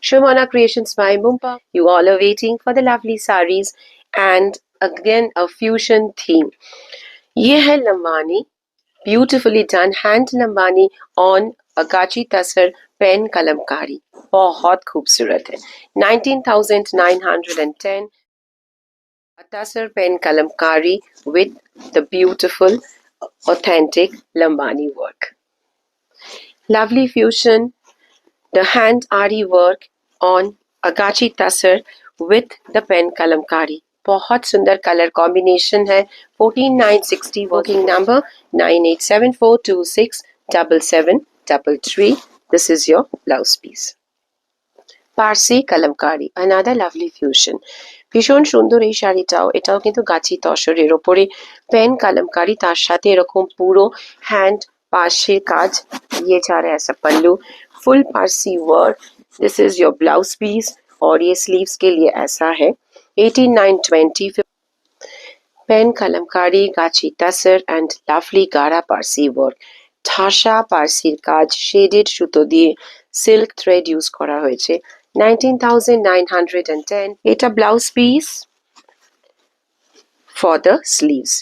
Shomana Creations by Mumpa. You all are waiting for the lovely saris and again a fusion theme. ये है Lambani, beautifully done hand Lambani on अगाची tussar pen kalamkari. बहुत खूबसूरत है. 19,910 a tasar pen kalamkari with the beautiful authentic lambani work. Lovely fusion. The hand ari work on agachi tasar with the pen kalamkari. बहुत सुंदर colour combination है. 14960 working number 9874267733. This is your blouse piece. Parsi Kalamkari, another lovely fusion. ভীষণ সুন্দর এই শাড়িটাও. এটাও কিন্তু গাছি তসরের ওপরে pen kalamkari, তার সাথে এরকম পুরো হ্যান্ড পাশে কাজ. ये जा रहा है ऐसा pallu. Full Parsi work. This is your blouse piece और ये स्लीव्स के लिए ऐसा है. 18920 पेन कलमकारी, गाची तसर एंड लाभली गाढ़ा पारसी वर्क. ঠাসা পার্সির কাজ শেডেড সুতো দিয়ে সিল্ক থ্রেড ইউজ করা হয়েছে. 19,910. এটা blouse piece for the sleeves.